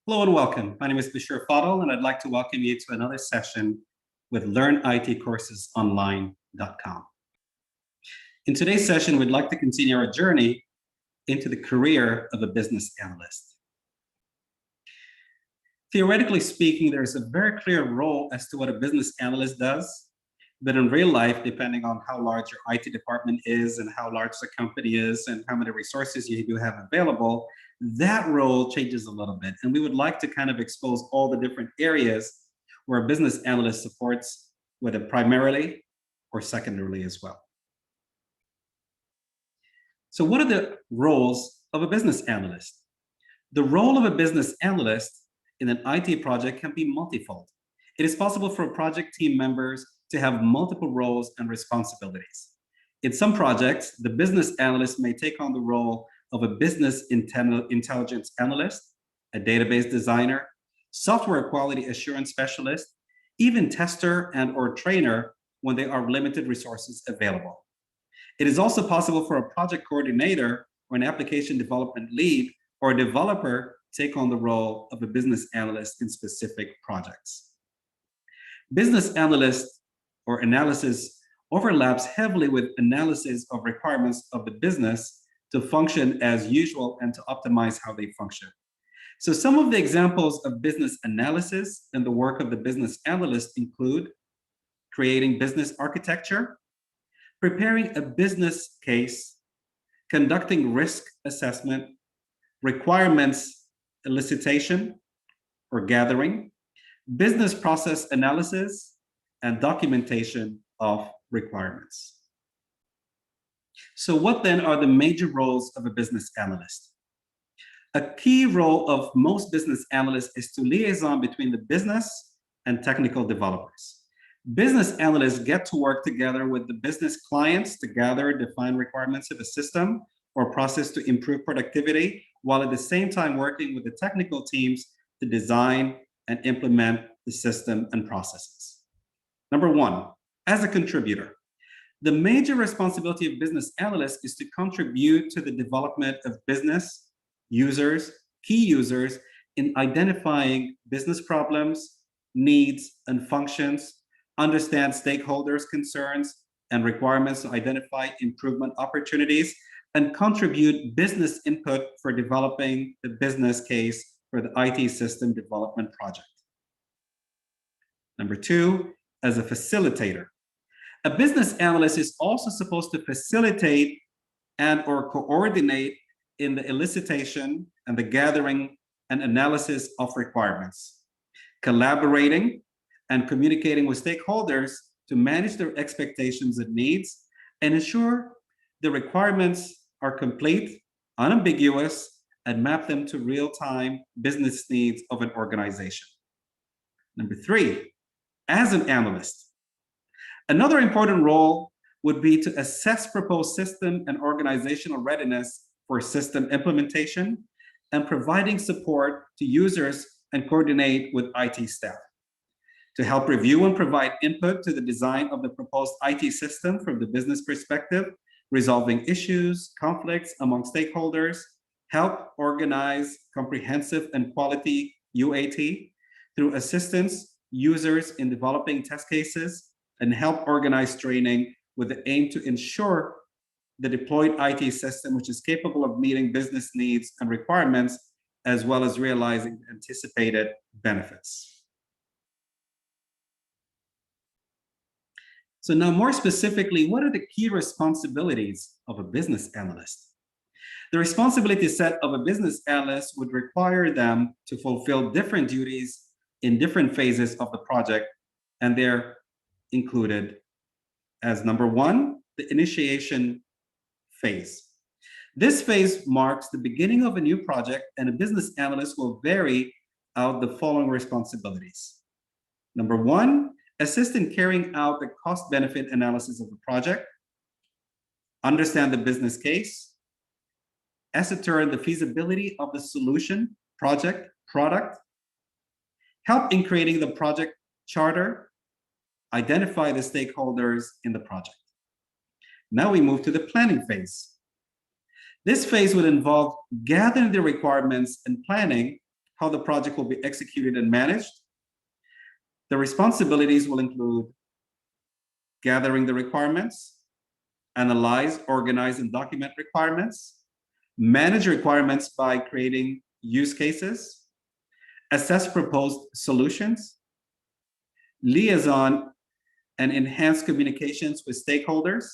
Hello and welcome. My name is Bashir Fadl, and I'd like to welcome you to another session with LearnITCoursesOnline.com. In today's session, we'd like to continue our journey into the career of a business analyst. Theoretically speaking, there's a very clear role as to what a business analyst does, but in real life, depending on how large your IT department is and how large the company is and how many resources you do have available, that role changes a little bit. And we would like to kind of expose all the different areas where a business analyst supports, whether primarily or secondarily as well. So what are the roles of a business analyst? The role of a business analyst in an IT project can be multifold. It is possible for project team members to have multiple roles and responsibilities. In some projects, the business analyst may take on the role of a business intelligence analyst, a database designer, software quality assurance specialist, even tester and/or trainer when there are limited resources available. It is also possible for a project coordinator or an application development lead or a developer take on the role of a business analyst in specific projects. Business analyst or analysis overlaps heavily with analysis of requirements of the business to function as usual and to optimize how they function. So some of the examples of business analysis and the work of the business analyst include creating business architecture, preparing a business case, conducting risk assessment, requirements elicitation or gathering, business process analysis, and documentation of requirements. So what then are the major roles of a business analyst? A key role of most business analysts is to liaison between the business and technical developers. Business analysts get to work together with the business clients to gather and define requirements of a system or process to improve productivity, while at the same time working with the technical teams to design and implement the system and processes. Number one, as a contributor. The major responsibility of business analysts is to contribute to the development of business users, key users, in identifying business problems, needs, and functions, understand stakeholders' concerns and requirements to identify improvement opportunities, and contribute business input for developing the business case for the IT system development project. Number two, as a facilitator. A business analyst is also supposed to facilitate and/or coordinate in the elicitation and the gathering and analysis of requirements, collaborating and communicating with stakeholders to manage their expectations and needs and ensure the requirements are complete, unambiguous, and map them to real-time business needs of an organization. Number three, as an analyst. Another important role would be to assess proposed system and organizational readiness for system implementation and providing support to users and coordinate with IT staff. To help review and provide input to the design of the proposed IT system from the business perspective, resolving issues, conflicts among stakeholders, help organize comprehensive and quality UAT through assistance users in developing test cases, and help organize training with the aim to ensure the deployed IT system, which is capable of meeting business needs and requirements, as well as realizing anticipated benefits. So now more specifically, what are the key responsibilities of a business analyst? The responsibility set of a business analyst would require them to fulfill different duties in different phases of the project, and they're included as number one, the initiation phase. This phase marks the beginning of a new project, and a business analyst will vary out the following responsibilities. Number one, assist in carrying out the cost-benefit analysis of the project, understand the business case, ascertain the feasibility of the solution, project, product, help in creating the project charter, identify the stakeholders in the project. Now we move to the planning phase. This phase would involve gathering the requirements and planning how the project will be executed and managed. The responsibilities will include gathering the requirements, analyze, organize, and document requirements, manage requirements by creating use cases, assess proposed solutions, liaison and enhance communications with stakeholders,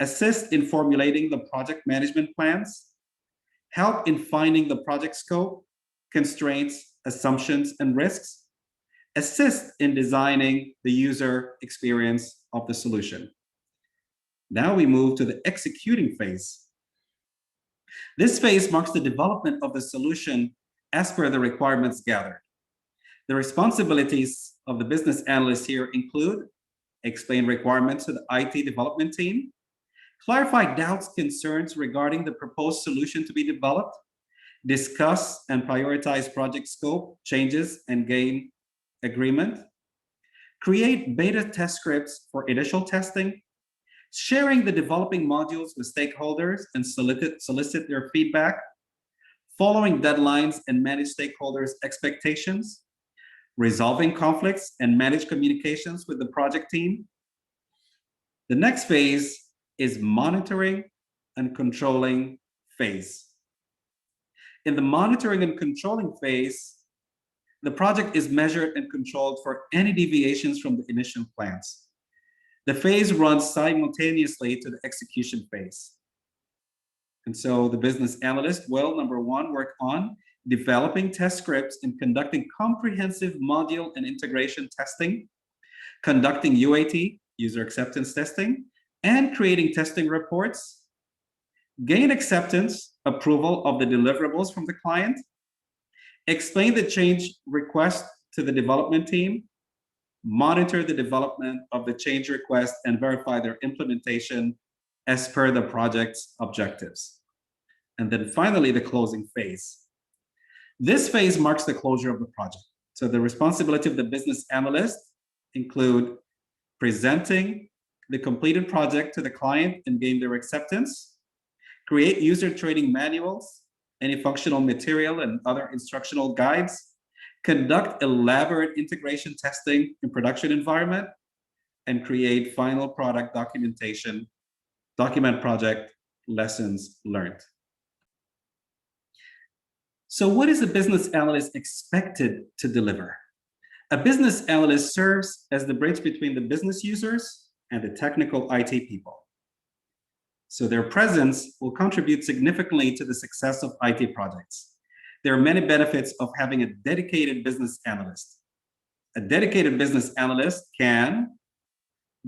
assist in formulating the project management plans, help in finding the project scope, constraints, assumptions, and risks, assist in designing the user experience of the solution. Now we move to the executing phase. This phase marks the development of the solution as per the requirements gathered. The responsibilities of the business analyst here include explain requirements to the IT development team, clarify doubts, concerns regarding the proposed solution to be developed, discuss and prioritize project scope, changes, and gain agreement, create beta test scripts for initial testing, sharing the developing modules with stakeholders and solicit their feedback, following deadlines and manage stakeholders' expectations, resolving conflicts and manage communications with the project team. The next phase is monitoring and controlling phase. In the monitoring and controlling phase, the project is measured and controlled for any deviations from the initial plans. The phase runs simultaneously to the execution phase. And so the business analyst will, number one, work on developing test scripts and conducting comprehensive module and integration testing, conducting UAT, user acceptance testing, and creating testing reports, gain acceptance, approval of the deliverables from the client, explain the change request to the development team, monitor the development of the change request, and verify their implementation as per the project's objectives. And then finally, the closing phase. This phase marks the closure of the project. So the responsibility of the business analyst include presenting the completed project to the client and gain their acceptance, create user training manuals, any functional material and other instructional guides, conduct elaborate integration testing in production environment, and create final product documentation, document project lessons learned. So what is a business analyst expected to deliver? A business analyst serves as the bridge between the business users and the technical IT people. So their presence will contribute significantly to the success of IT projects. There are many benefits of having a dedicated business analyst. A dedicated business analyst can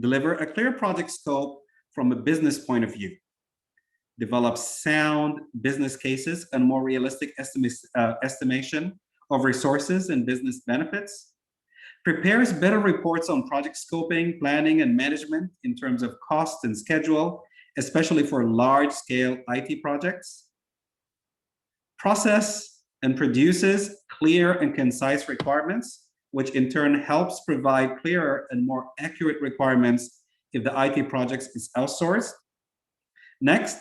deliver a clear project scope from a business point of view, develop sound business cases and more realistic estimation of resources and business benefits, prepares better reports on project scoping, planning, and management in terms of cost and schedule, especially for large-scale IT projects, process and produces clear and concise requirements, which in turn helps provide clearer and more accurate requirements if the IT project is outsourced. Next,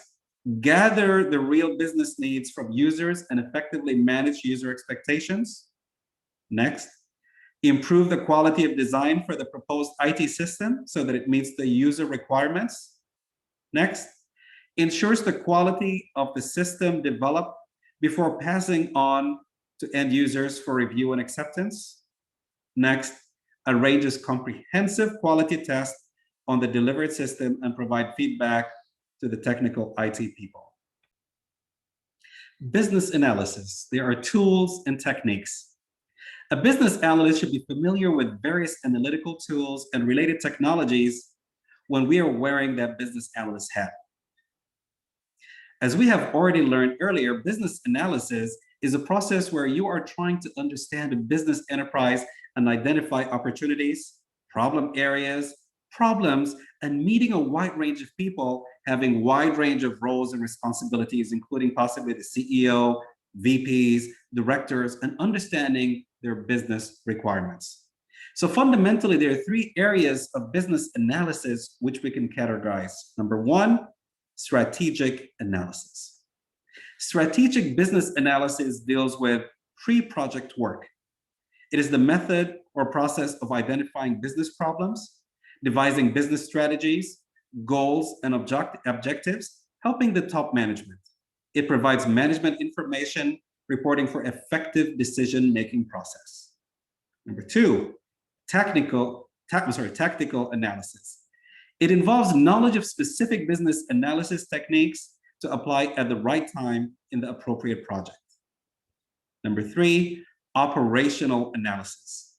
gather the real business needs from users and effectively manage user expectations. Next, improve the quality of design for the proposed IT system so that it meets the user requirements. Next, ensures the quality of the system developed before passing on to end users for review and acceptance. Next, arranges comprehensive quality tests on the delivered system and provide feedback to the technical IT people. Business analysis. There are tools and techniques. A business analyst should be familiar with various analytical tools and related technologies when we are wearing that business analyst hat. As we have already learned earlier, business analysis is a process where you are trying to understand a business enterprise and identify opportunities, problem areas, problems, and meeting a wide range of people having wide range of roles and responsibilities, including possibly the CEO, VPs, directors, and understanding their business requirements. So fundamentally, there are three areas of business analysis which we can categorize. Number one, strategic analysis. Strategic business analysis deals with pre-project work. It is the method or process of identifying business problems, devising business strategies, goals, and objectives, helping the top management. It provides management information, reporting for effective decision-making process. Number two, tactical analysis. It involves knowledge of specific business analysis techniques to apply at the right time in the appropriate project. Number three, operational analysis.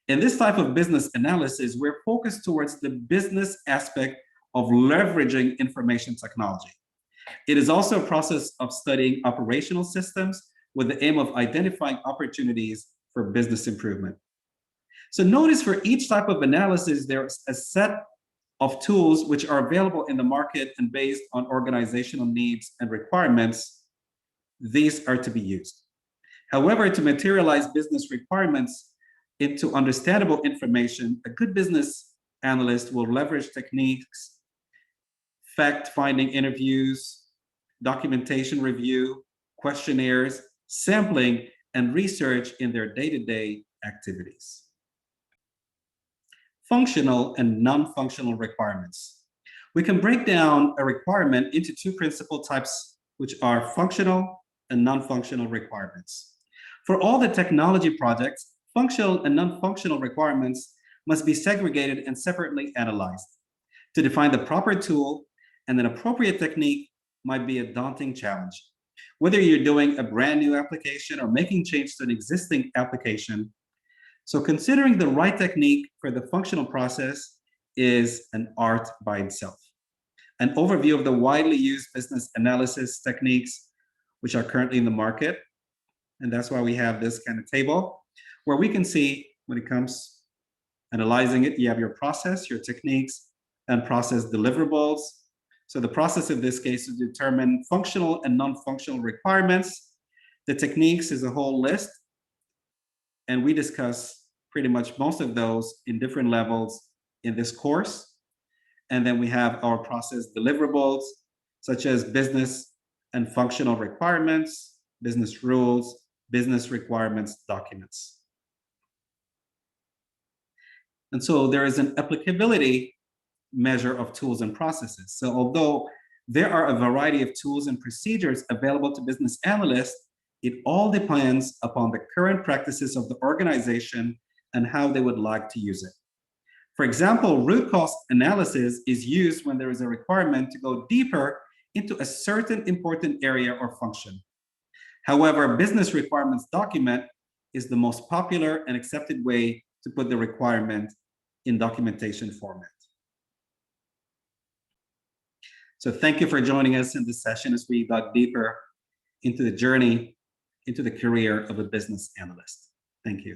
In this type of business analysis, we're focused towards the business aspect of leveraging information technology. It is also a process of studying operational systems with the aim of identifying opportunities for business improvement. So notice for each type of analysis, there's a set of tools which are available in the market, and based on organizational needs and requirements, these are to be used. However, to materialize business requirements into understandable information, a good business analyst will leverage techniques, fact-finding interviews, documentation review, questionnaires, sampling, and research in their day-to-day activities. Functional and non-functional requirements. We can break down a requirement into two principal types, which are functional and non-functional requirements. For all the technology projects, functional and non-functional requirements must be segregated and separately analyzed. To define the proper tool and an appropriate technique might be a daunting challenge. Whether you're doing a brand new application or making change to an existing application, so considering the right technique for the functional process is an art by itself. An overview of the widely used business analysis techniques which are currently in the market, and that's why we have this kind of table where we can see when it comes analyzing it, you have your process, your techniques, and process deliverables. So the process in this case is to determine functional and non-functional requirements. The techniques is a whole list, and we discuss pretty much most of those in different levels in this course. And then we have our process deliverables, such as business and functional requirements, business rules, business requirements documents. And so there is an applicability measure of tools and processes. So although there are a variety of tools and procedures available to business analysts, it all depends upon the current practices of the organization and how they would like to use it. For example, root cause analysis is used when there is a requirement to go deeper into a certain important area or function. However, business requirements document is the most popular and accepted way to put the requirement in documentation format. So thank you for joining us in this session as we dug deeper into the journey into the career of a business analyst. Thank you.